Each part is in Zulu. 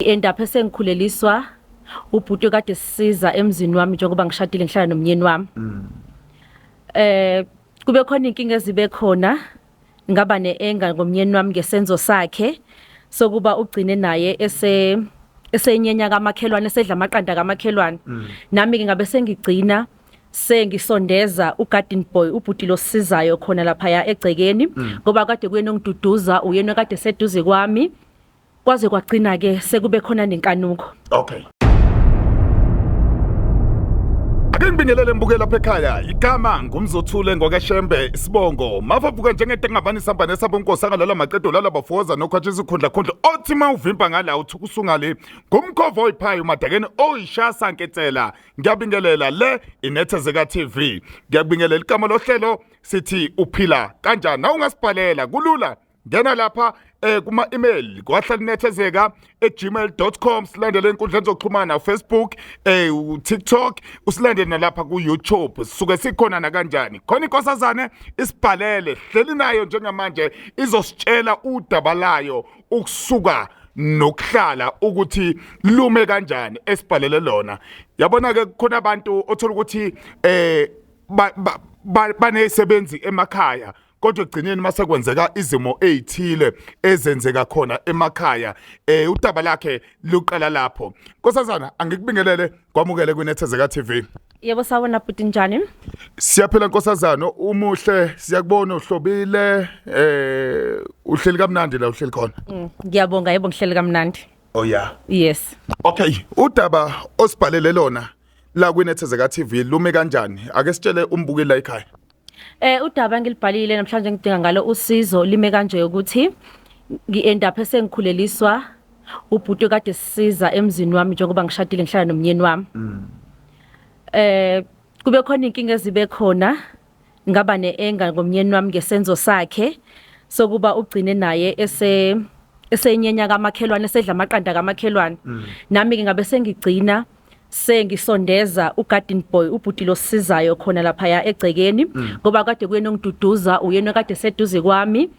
ngi-end up esengikhuleliswa ubhuti kade sisiza emzini wami njengoba ngishadile ngihlala nomnyeni wami. Kube khona inkinga ezibe khona ngaba neenga ngomnyeni wami ngesenzo sakhe sokuba ugcine naye esenyenya kamakhelwane esedla amaqanda kamakhelwane. Nami ke ngabe sengigcina sengisondeza ugarden boy ubhuti lo sisizayo khona lapha ya egcekeni ngoba kade kuyena ongiduduza uyena kade seduze kwami kwaze kwagcina ke sekube khona nenkanuko. Okay. Ake ngibingelele mbukela lapha ekhaya igama ngumzothule ngokeshembe Sibongo mafavuka njengento engavani samba nesabonkosi ngalala maqedo lala bafoza nokhwathisa ikhundla othi mawuvimba ngala uthukusunga le ngumkhovo oyiphayo madakeni oyisha sanketela. Ngiyabingelela le inethezeka TV. Ngiyabingelela igama lohlelo sithi uphila kanjani na ungasibhalela kulula ngena lapha kuma-email kwahlalinethezeka@gmail.com silandele inkundla zokuxhumana Facebook TikTok usilandele nalapha ku-YouTube sisuke sikhona nakanjani khona inkosazane isibhalele hleli nayo njengamanje izositshela udaba layo ukusuka nokuhlala ukuthi lume kanjani esibhalele lona. Yabona ke khona abantu othola ukuthi banesebenzi emakhaya kodwa egcineni mase kwenzeka izimo ezithile ezenzeka khona emakhaya udaba lakhe luqala lapho. Nkosazana angikubingelele kwamukele kwiNethezeka TV. Yebo sawona bhuti njani? Siyaphela nkosazana umuhle siyakubona uhlobile uhleli kamnandi la uhleli khona. Ngiyabonga yebo ngihleli kamnandi. Oh yeah. Yes. Okay udaba osibhalele lona la kwiNethezeka TV lume kanjani ake sitshele umbukeli la ekhaya. Udaba engilibhalile namhlanje ngidinga ngalo usizo lime kanje ukuthi ngi-end up esengikhuleliswa ubhuti kade sisiza emzini wami njengoba ngishadile ngihlala nomnyeni wami. Kube khona inkinga ezibe khona ngaba neenga ngomnyeni wami ngesenzo sakhe sokuba ugcine naye esenyenya kamakhelwane esedla amaqanda kamakhelwane. Nami ke ngabe sengigcina sengisondeza ugarden boy ubhuti lo sisizayo khona lapha ya egcekeni ngoba kade kuyena ongiduduza uyena kade seduze kwami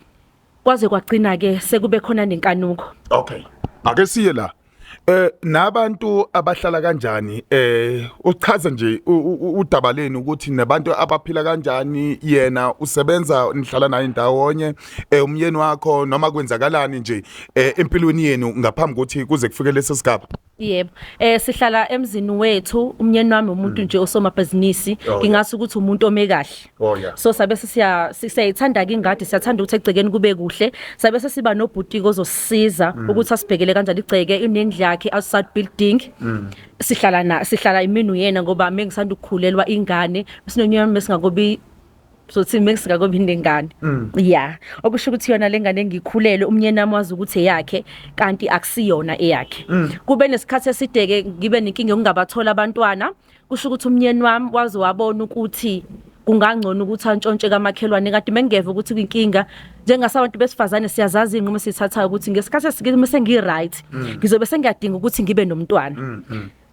kwaze kwagcina ke sekube khona nenkanuko. Okay ake siye la nabantu abahlala kanjani uchaza nje udaba leni ukuthi nabantu abaphila kanjani yena usebenza nihlala naye ndawonye umyeni wakho noma kwenzakalani nje empilweni yenu ngaphambi kokuthi kuze kufike leso sigaba. Yebo sihlala emzini wethu umnyeni wami umuntu nje osomabhizinisi ngingathi ukuthi umuntu omekahle. So sabe siyayithanda ke ingadi siyathanda ukuthi egcekeni kube kuhle sabe sesiba nobhuti ozosisiza ukuthi asibhekele kanjani igceke inendlu yakhe outside building. Sihlala imini uyena ngoba mengisanda ukukhulelwa ingane sinonyama mesingakobi so singakobi indengane. Yeah okusho ukuthi yona lengane engikhulele umnyeni wami wazi ukuthi eyakhe kanti akusiyona eyakhe. Kube nesikhathi esideke ngibe nenkinga yokungabathola abantwana kusho ukuthi umnyeni wami wazi wabona ukuthi kungangcono ukuthi antshontshe kamakhelwane kade mengeve ukuthi kwinkinga njengasabantu besifazane siyazazi ingqomo sithathayo ukuthi ngesikhathi esikimi sengi-right ngizobe sengiyadinga ukuthi ngibe nomntwana.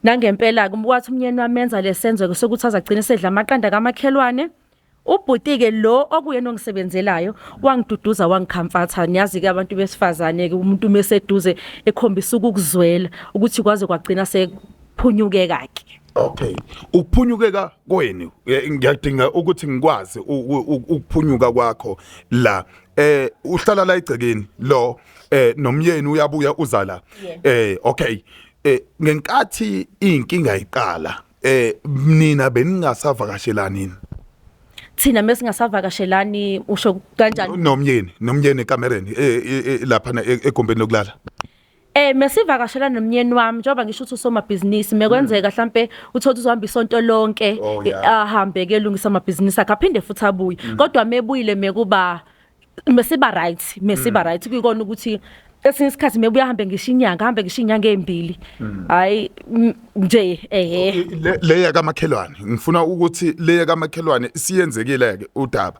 Nangempela kumwathi umnyeni wami menza lesenzo sokuthi azagcina sedla amaqanda kamakhelwane. Ubhuti ke lo okuyena ongisebenzelayo wangiduduza wangikhamfatha niyazi ke abantu besifazane ke umuntu meseduze ekhombisa ukuzwela ukuthi kwaze kwagcina sekuphunyukeka ke. Okay ukuphunyukeka kwenu ngiyadinga ukuthi ngikwazi ukuphunyuka kwakho la uhlala la egcekeni lo nomyeni uyabuya uza la. Okay ngenkathi inkinga iqala nina beningasavakashelani thina mesingasavakashelani usho kanjani nomyeni ekamereni lapha egombeni lokulala. Mesivakashelana nomnyeni wami njengoba ngisho ukuthi usomabhizinisi mekwenzeka mhlambe uthola uzohamba isonto lonke ahambe ke lungisa amabhizinisi akhe aphinde futhi abuye kodwa mebuyile mekuba mesiba right kuyikona ukuthi esinye isikhathi mebuya hambe ngisho inyanga ezimbili hayi nje leya kamakhelwane ngifuna ukuthi leya kamakhelwane siyenzekile ke udaba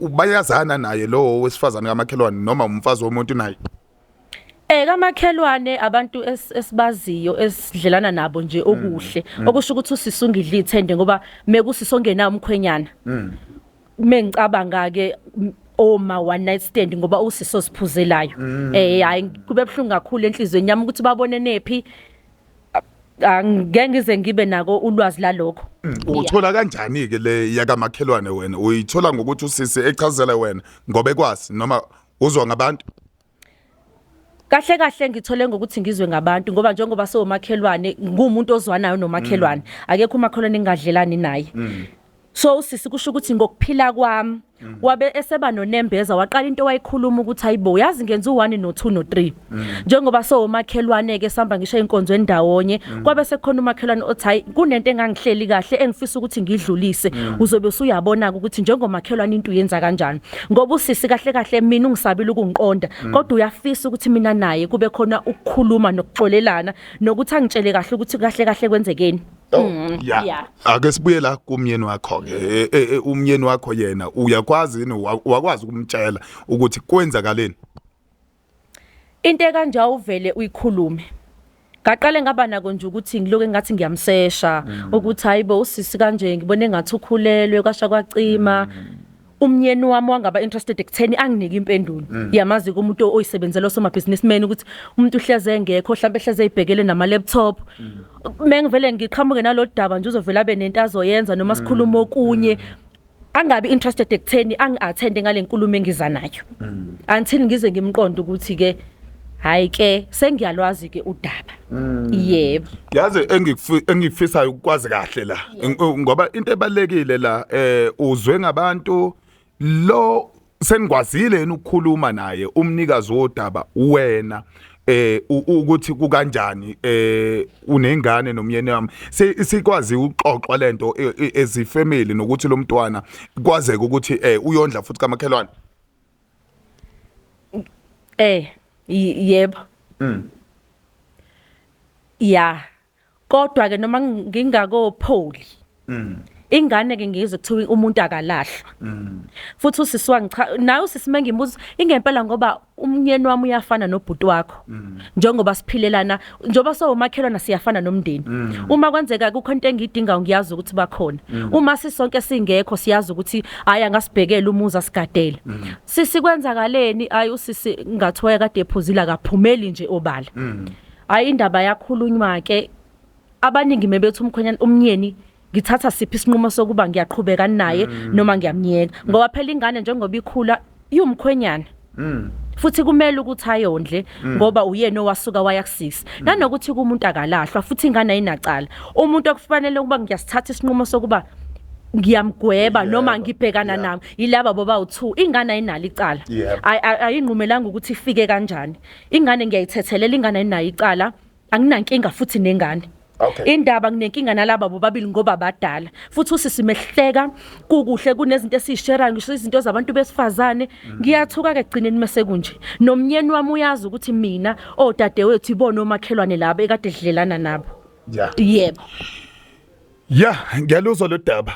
bayazana naye lo wesifazane kamakhelwane noma umfazi womuntu naye. Kamakhelwane abantu esibaziyo esidlelana nabo nje okuhle okusho ukuthi usisungidla ithende ngoba mekusisongena umkhwenyana mengicabanga ke oma one night stand ngoba usiso siphuzelayo hayi kube buhlungu kakhulu enhlizweni yami ukuthi babone nephi angeke ngize ngibe nako ulwazi lalokho. Uthola kanjani ke le yakamakhelwane wena? Uyithola ngokuthi usisi echazela wena ngoba ekwazi noma uzwa ngabantu? Kahle ngithole ngokuthi ngizwe ngabantu ngoba njengoba somakhelwane ngumuntu ozwanayo nomakhelwane akekho umakhelwane engadlelani naye. So usisi kusho ukuthi ngokuphila kwami wabe eseba noNembeza waqala into wayikhuluma ukuthi hayibo yazi ngenza u1 no2 no3 njengoba somakhelwane ke sihamba ngisho inkonzo endawonye kwabe sekukhona umakhelwane othi hayi kunento engangihleli kahle engifisa ukuthi ngidlulise uzobe usuyabona ukuthi njengomakhelwane into uyenza kanjani ngoba usisi kahle mina ungisabile ukungiqonda kodwa uyafisa ukuthi mina naye kube khona ukukhuluma nokuxolelana nokuthi angitshele kahle ukuthi kahle kwenzekeni. Yeah. Ake sibuye la kumyeni wakho ke umyeni wakho yena uyakwazi yini wakwazi ukumtshela ukuthi kwenzakaleni? Into ekanje uvele uyikhulume. Ngaqale ngaba nako nje ukuthi ngiloke ngathi ngiyamsesha ukuthi hayibo usisi kanje ngibone ngathi ukhulelwe kwasha kwacima. Umnyeni wami wangaba interested ekutheni anginike impendulo. Yamazi kumuntu oyisebenzela osoma businessman ukuthi umuntu uhleze engekho mhlawumbe ehleze ibhekele nama laptop. Mengivele ngiqhamuke nalodaba nje uzovela abe nento azoyenza noma sikhuluma okunye. Angabi interested ekutheni angi-attend ngale nkulumo engiza nayo. Until ngize ngimqonda ukuthi ke hayi ke sengiyalwazi ke udaba. Yebo. Yazi engifisa ukwazi kahle la ngoba into ebalekile la uzwe ngabantu lo sengikwazile yena ukukhuluma naye umnikazi wodaba wena ukuthi kukanjani unengane nomyeni wami sikwazi uxoxwa lento ezifamily nokuthi lo mntwana kwazeke ukuthi uyondla futhi kamakhelwane. Yebo. Yeah. Kodwa ke noma ngingakopholi. Ingane ke ngizwe kuthiwa umuntu akalahlwa. Futhi usisi wangicha naye usisi mengimbuza ingempela ngoba umnyeni wami uyafana nobhuti wakho. Njengoba siphilelana njengoba somakhelwana siyafana nomndeni. Uma kwenzeka kukho into engidinga ngiyazi ukuthi bakhona. Uma sisonke singekho siyazi ukuthi haya ngasibhekela umuza sigadela. Sisi kwenzakaleni ayi usisi ngathiwa kade ephuzila kaphumeli nje obala. Hayi indaba yakhulunywa ke abaningi mebethu umnyeni ngithatha siphi isinqumo sokuba ngiyaqhubeka naye noma ngiyamnyeka ngoba phela ingane njengoba ikhula yumkhwenyana. Futhi kumele ukuthi ayondle ngoba uyena owasuka wayakusisa. Nanokuthi kumuntu akalahlwa futhi ingane ayinacala. Umuntu okufanele ukuba ngiyasithatha isinqumo sokuba ngiyamgweba noma ngibhekana nami yilaba boba u2 ingane ayinalo icala. Ayinqumelanga ukuthi ifike kanjani. Ingane ngiyayithethelela ingane ayinayo icala anginankinga futhi nengane. Indaba nginenkinga nalaba bobabili ngoba badala futhi usisimehleka kukuhle kunezinto esishare ngisho izinto zabantu besifazane ngiyathuka ke gcineni mase kunje nomnyeni wami uyazi ukuthi mina odadewethu ibona omakhelwane labo ekade edlelana nabo. Yebo. Ngiyaluzwa lo daba.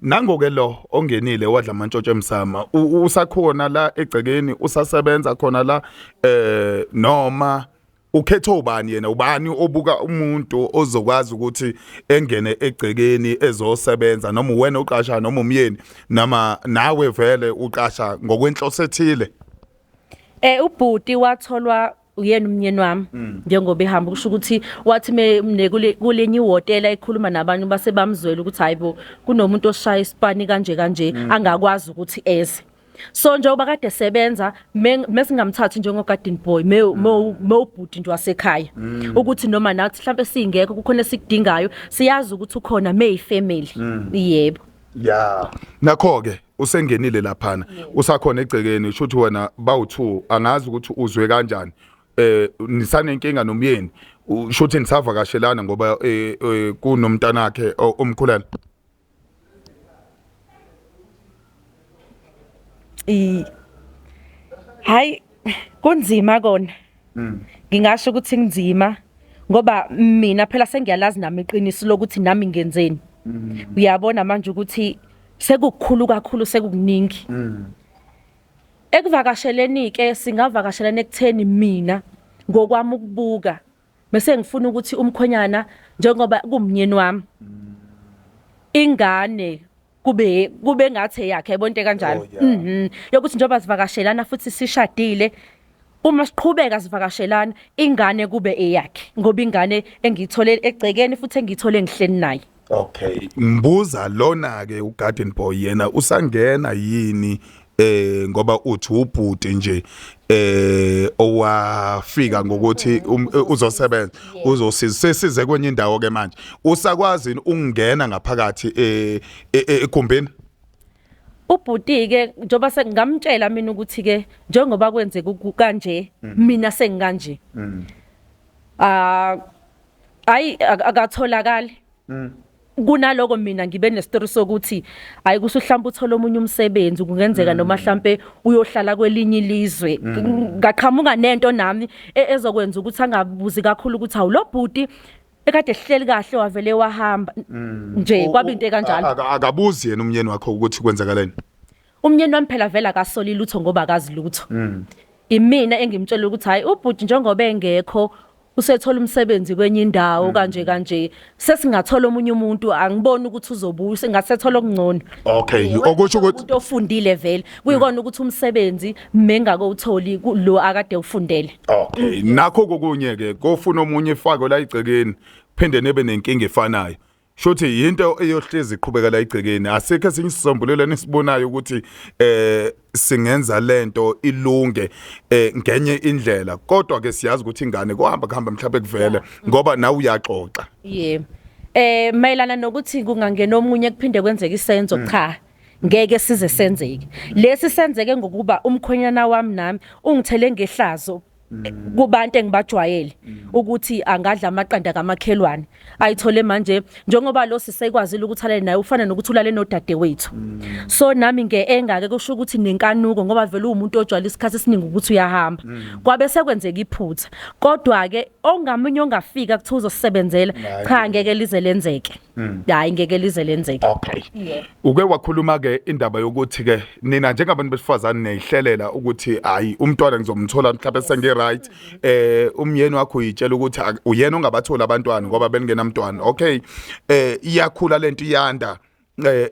Nango ke lo ongenile wadla amantshontsho emsama usakhona la egcekeni usasebenza khona la noma ukhetha ubani yena ubani obuka umuntu ozokwazi ukuthi engene egcekeni ezosebenza noma wena uqasha noma umyeni nama nawe vele uqasha ngokwenhloso ethile? Ubhuti watholwa uyena umnyeni wami njengoba ehamba kusho ukuthi wathi kulenye ihotela ekhuluma nabanye base bamzwela ukuthi hayibo kunomuntu oshaya isipani kanje angakwazi ukuthi eze. So njengoba kade sebenza mesingamthathi njengogarden boy mewubhuti nje wasekhaya ukuthi noma nathi mhlawumbe singekho kukhona sikudingayo siyazi ukuthi ukhona meyifamily. Yebo. Nakho ke usengenile laphana usakhona egcekeni usho ukuthi wena bawu2 angazi ukuthi uzwe kanjani nisanenkinga nomyeni usho ukuthi nisavakashelana ngoba kunomntana wakhe omkhulana. Hayi kunzima kona. Ngingasho ukuthi kunzima ngoba mina phela sengiyalazi nami iqiniso lokuthi nami ngenzeni. Uyabona manje ukuthi sekukhulu kakhulu sekukuningi. Ekuvakasheleni ke singavakashelana ekutheni mina ngokwami ukubuka bese ngifuna ukuthi umkhonyana njengoba kumnyeni wami ingane kube ngathi yakhe yabona into kanjalo yokuthi njengoba sivakashelana futhi sishadile uma siqhubeka sivakashelana ingane kube eyakhe ngoba ingane engiyithole egcekeni futhi engiyithole ngihleni naye. Okay, mbuza lona ke uGarden Boy yena usangena yini ngoba uthi ubhuti nje owafika ngokuthi uzosebenza uzosize kwenye indawo ke manje usakwazi ukungena ngaphakathi egumbini. Ubhuti ke njoba sengamtshela mina ukuthi ke njengoba kwenzeka kanje mina sengikanje akatholakali kunaloko mina ngibe nestory sokuthi ayi kusuhlamba uthola omunye umsebenzi kungenzeka noma mhlambe uyohlala kwelinye ilizwe ngaqhamuka nento nami ezokwenza ukuthi angabuzi kakhulu ukuthi awu lo bhuti ekade ehleli kahle wavele wahamba nje kwaba into kanjalo. Akabuzi yena umnyeni wakho ukuthi kwenzakaleni. Umnyeni wami phela vela akasoli lutho ngoba akazi lutho. Imina engimtshela ukuthi hayi ubhuti njengoba engekho usethola umsebenzi kwenye indawo kanje sesingathola omunye umuntu angiboni ukuthi uzobuya singasethola okungcono. Okay, okusho ukuthi umuntu ofundile vele kuyikona ukuthi umsebenzi mengako utholi lo akade ufundele. Okay, nakho kokunye ke kofuna omunye ifako la igcekeni phinde nebe nenkinga efanayo. Shothi yinto eyohlezi iqhubeka la igcekeni asikho sinisisombululo nisibonayo ukuthi singenza lento ilunge ngenye indlela kodwa ke siyazi ukuthi ingane kuhamba mhlawumbe kuvele ngoba nawe uyaxoxa. Yebo. Mayelana nokuthi kungangena omunye kuphinde kwenzeka isenzo cha ngeke size senzeke. Lesi senzeke ngokuba umkhonyana wami nami ungithele ngehlazo kubantu engibajwayele ukuthi angadla amaqanda kamakhelwane ayithole manje njengoba lo sisekwazile ukuthalana naye ufana nokuthi ulale nodade wethu so nami engake kusho ukuthi nenkanuko ngoba vele umuntu ojwayele isikhathi esiningi ukuthi uyahamba kwabe sekwenzeka iphutha kodwa ke ongamunye ongafika kuthi uzosebenzela cha ngeke lize lenzeke hayi ngeke lize lenzeke. Okay, uke wakhuluma ke indaba yokuthi ke nina njengabantu besifazane neyihlelela ukuthi hayi umntwana ngizomthola mhlawumbe senge right umyeni wakho uyitshela ukuthi uyena ongabathola abantwana ngoba bengenamntwana. Okay, iyakhula lento iyanda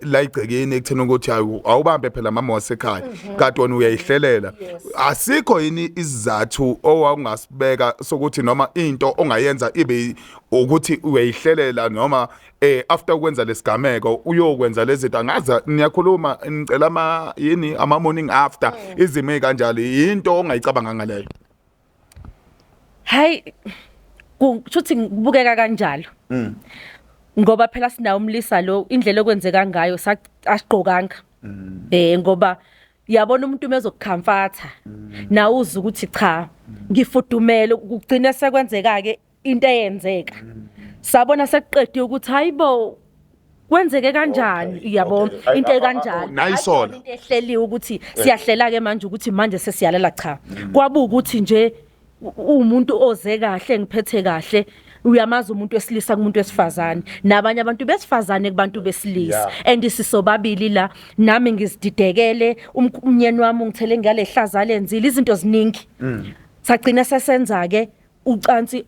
la igcekeni ekuthena ukuthi awubambe phela mama wasekhaya kanti wena uyayihlelela asikho yini isizathu owawungasibeka sokuthi noma into ongayenza ibe ukuthi uyayihlelela noma after ukwenza lesigameko uyokwenza lezi zinto angaza niyakhuluma nicela ama morning after izimo kanjalo into ongayicabanga ngaleyo. Hayi kushuthi ngibukeka kanjalo ngoba phela sinawo umlisa lo indlela okwenzeka ngayo asiqokanga ngoba yabona umuntu mezokukhamfatha na uza ukuthi cha ngifudumele ukugcina sekwenzeka ke into eyenzeka sabona seqedwe ukuthi hayibo kwenzeke kanjani yabo into ekanjani nayisola into ehleliwe ukuthi siyahlela ke manje ukuthi manje sesiyalela cha kwabuka ukuthi nje umuntu oze kahle ngiphethe kahle uyamaza umuntu wesilisa kumuntu wesifazane nabanye abantu besifazane kubantu besilisa and sisobabili la nami ngizididekele umnyeni wami ungithele ngale hlaza lenzile izinto ziningi sagcina sesenza ke ucansi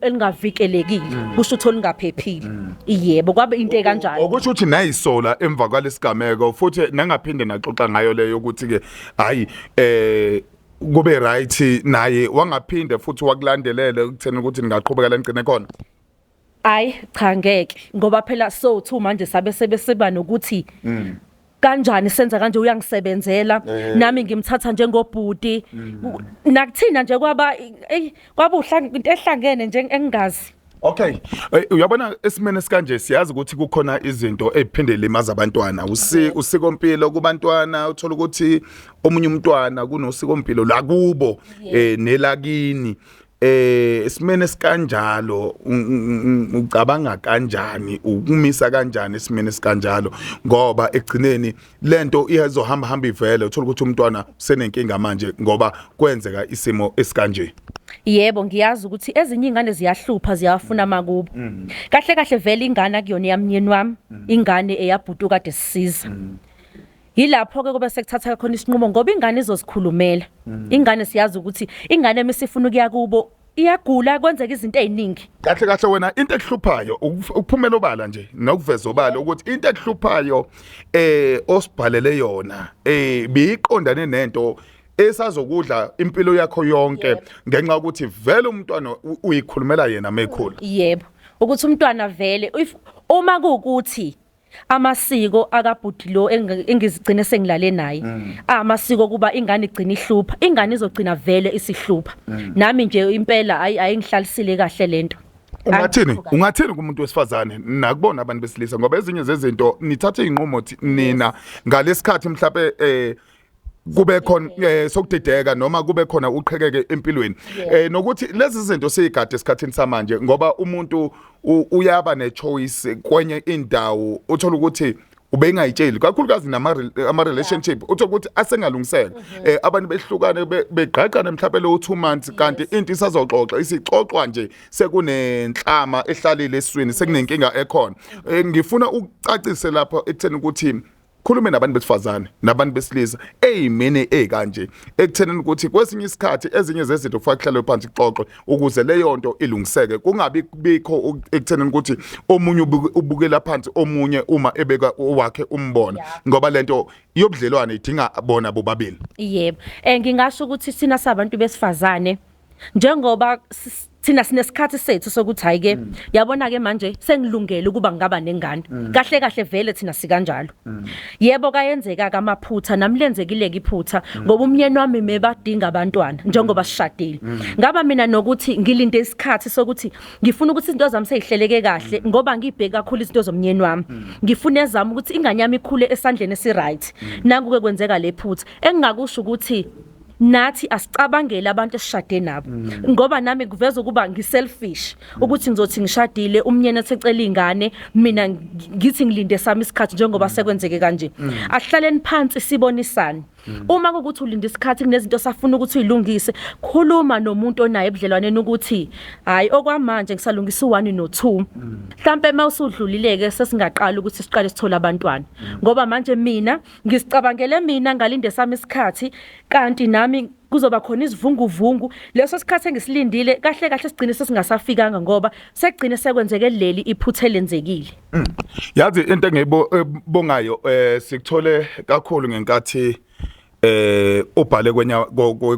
elingavikelekile kusho ukuthi olingaphephile. Yebo kwabe into ekanjalo okusho ukuthi nayisola emva kwalesigameko futhi nangaphinde naxoxa ngayo leyo ukuthi ke hayi kube right naye wangaphinde futhi wakulandelele ukuthena ukuthi ningaqhubeka lengcine khona. Ayi cha ngeke ngoba phela so two manje sabe sebeseba nokuthi kanjani senza kanje uyangisebenzela nami ngimthatha njengobhuti nakuthina nje kwaba into ehlangene nje engingazi. Okay, uyabona esimene sikanje siyazi ukuthi kukhona izinto eziphinde limaza abantwana usikompilo kubantwana uthola ukuthi omunye umntwana kunosikompilo la kubo nelakini esimene sikanjalo ucabanga kanjani ukumisa kanjani esimene sikanjalo ngoba egcineni lento iyazohamba ivele uthola ukuthi umntwana senenkinga manje ngoba kwenzeka isimo esikanje. Yebo ngiyazi ukuthi ezinye ingane ziyahlupha ziyafuna makubo kahle vele ingane akuyona yamnyeni wami ingane eyabhutu kade sisiza yilapho ke kube sekuthatha khona isinqumo ngoba ingane izosikhulumela ingane siyazi ukuthi ingane emisifuna ukuya kubo iyagula kwenzeka izinto eziningi. Kahle wena into ekuhluphayo ukuphumela obala nje nokuveza obala ukuthi into ekuhluphayo osibhalele yona biyiqondane nento esazokudla impilo yakho yonke ngenxa ukuthi vele umntwana uyikhulumela yena mekhulu. Yebo, ukuthi umntwana vele uma kuukuthi amasiko akabhudi lo engizigcine sengilale naye amasiko kuba ingane igcina ihlupha, ingane izogcina vele isihlupha. Nami nje impela ayingihlalisile kahle lento. Ungathini kumuntu wesifazane nakubona abantu besilisa ngoba ezinye zezinto nithathe inqumo nina ngalesikhathi mhlawumbe kube khona sokudideka noma kube khona uqhekeke empilweni nokuthi lezi zinto seyigade esikhathini samanje ngoba umuntu uyaba ne-choice kwenye indawo uthola ukuthi ubengayitsheli kakhulukazi nama relationship uthola ukuthi asengalungiseka abantu behlukane begqaqana mhlawumbe lo 2 months kanti into isazoxoxa isixoxwa nje sekunenhlama ehlalile esiswini sekunenkinga ekhona. Ngifuna ukucacise lapho ekutheni ukuthi khulume nabantu besifazane nabantu besilisa eyimene kanje ekuthenini ukuthi kwesinye isikhathi ezinye zezinto kufanele kuhlalwe phansi ixoxwe ukuze leyo nto ilungiseke kungabi bikho ekuthenini ukuthi omunye ubukela phansi omunye uma ebeka wakhe umbona ngoba lento yobudlelwane idinga bona bobabili. Yebo, ngingasho ukuthi sina sabantu besifazane njengoba thina sinesikhathi sethu sokuthi hayike yabona ke manje sengilungele ukuba ngaba nengane kahle vele thina sikanjalo. Yebo kayenzeka amaphutha namlenzekile iphutha ngoba umyeni wami mebadinga abantwana njengoba sishadile. Ngaba mina nokuthi ngilinde isikhathi sokuthi ngifuna ukuthi izinto zami sezihleleke kahle ngoba ngibheka kakhulu izinto zomyeni wami. Ngifuna ezami ukuthi ingane yami ikhule esandleni esiright. Nangu ke kwenzeka lephutha engingakusho ukuthi nathi asicabangele abantu esishade nabo ngoba nami kuveza ukuba ngiselfish ukuthi ngizothi ngishadile umnyeni ethecela ingane mina ngithi ngilinde sami isikhathi njengoba sekwenzeke kanje. Asihlaleni phansi sibonisane. Uma ukuthi ulinda isikhathi kunezinto safuna ukuthi uyilungise khuluma nomuntu onaye ebudlelwaneni ukuthi hayi okwamanje ngisalungisa u1 no2 mhlambe mawusudlulileke sesingaqala ukuthi siqale sithola abantwana ngoba manje mina ngisicabangele mina ngalinde sami isikhathi kanti nami kuzoba khona isivunguvungu leso sikhathi engisilindile kahle sigcine sesingasafikanga ngoba sekugcine sekwenzeke leli iphutha elenzekile. Yazi into engiyibongayo sikuthole kakhulu ngenkathi ubhale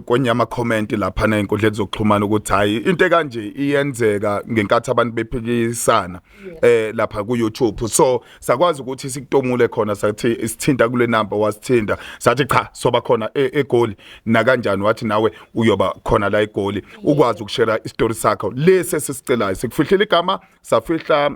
kwenye ama comment lapha na inkundleni zokuxhumana ukuthi hayi into kanje iyenzeka ngenkathi abantu bephikisana lapha ku YouTube so sakwazi ukuthi sikutomule khona sathi isithinta kule number wasithinta sathi cha soba khona eGoli na kanjani wathi nawe uyoba khona la eGoli ukwazi ukushare istory sakho lese sisicelayo sikufihlela igama safihla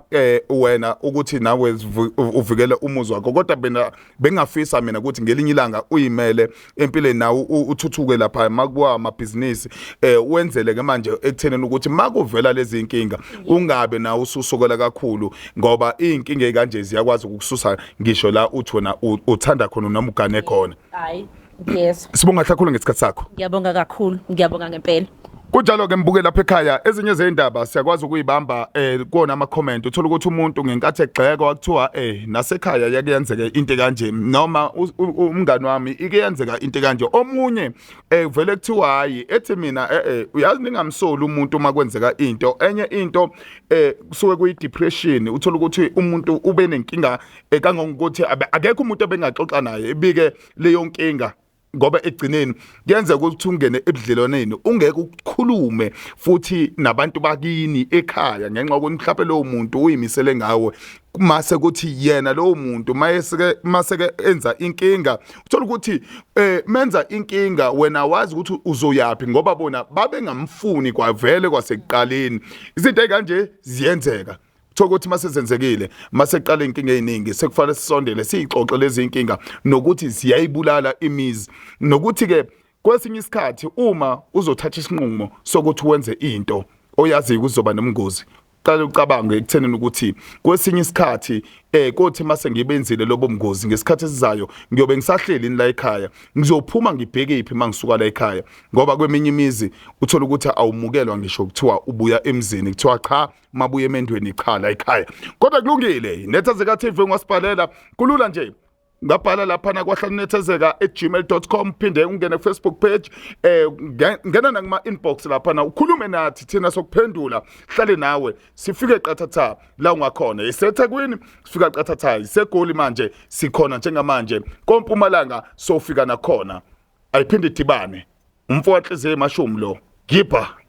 wena ukuthi nawe uvikele umuzi wakho kodwa bengafisa mina ukuthi ngelinye ilanga uyimele empilweni nawo uthuthuke lapha makuwa amabhizinisi wenzele ke manje ekutheneni ukuthi makuvela lezi inkinga ungabe nawo ususukela kakhulu ngoba inkinga ekanje ziyakwazi ukukususa ngisho la uthi wena uthanda khona noma ugane khona. Hayi yes sibonga kakhulu ngesikhathi sakho. Ngiyabonga kakhulu ngiyabonga ngempela. Kunjalo ke mbuke lapha ekhaya ezinye zeindaba siyakwazi ukuyibamba kuona ama comment uthola ukuthi umuntu ngenkathi egxeka wakuthiwa nasekhaya yakuyenzeka into kanje noma umngani wami ikuyenzeka into kanje omunye vele kuthiwa hayi ethi mina uyazi ningamsoli umuntu uma kwenzeka into enye into kusuke kuyi depression uthola ukuthi umuntu ube nenkinga kangangokuthi akekho umuntu obengaxoxa naye ibike leyo nkinga ngoba egcineni kuyenzeka ukuthi ungene ebudlelwaneni ungeke ukukhulume futhi nabantu bakini ekhaya ngenxa ukuthi mhlawumbe lo muntu uyimisele ngawe mase kuthi yena lo muntu maseke enza inkinga uthola ukuthi menza inkinga wena wazi ukuthi uzoyapi ngoba bona babengamfuni kwavele kwasekuqaleni izinto ekanje ziyenzeka thokuthi masezenzekile maseqala inkinga eziningi sekufanele sisondele sixoxe lezi inkinga nokuthi siyayibulala imizi nokuthi ke kwesinye isikhathi uma uzothatha isinqumo sokuthi wenze into oyazi ukuzoba nomngozi qala ucabange ekuthenini ukuthi kwesinye isikhathi kothi mase ngibenzile lobo mngozi ngesikhathi esizayo ngiyobe ngisahleli la ekhaya ngizophuma ngibheke iphi mangisuka la ekhaya ngoba kweminye imizi uthola ukuthi awumukelwa ngisho kuthiwa ubuya emzini kuthiwa cha mabuye emendweni cha la ekhaya kodwa kulungile netha zika TV ngwasibhalela kulula nje ngabhala lapha na kwahlanethezeka@gmail.com, phinde ungene Facebook page, ngena nakuma inbox lapha na ukhulume nathi thina sokuphendula, hlale nawe sifike qathatha la ungakhona. IseThekwini sifika qathatha, IseGoli manje sikhona njengamanje, koMpumalanga sofika nakhona. Ayiphinde idibane. Umfowethu eMashumi lo. Gipha.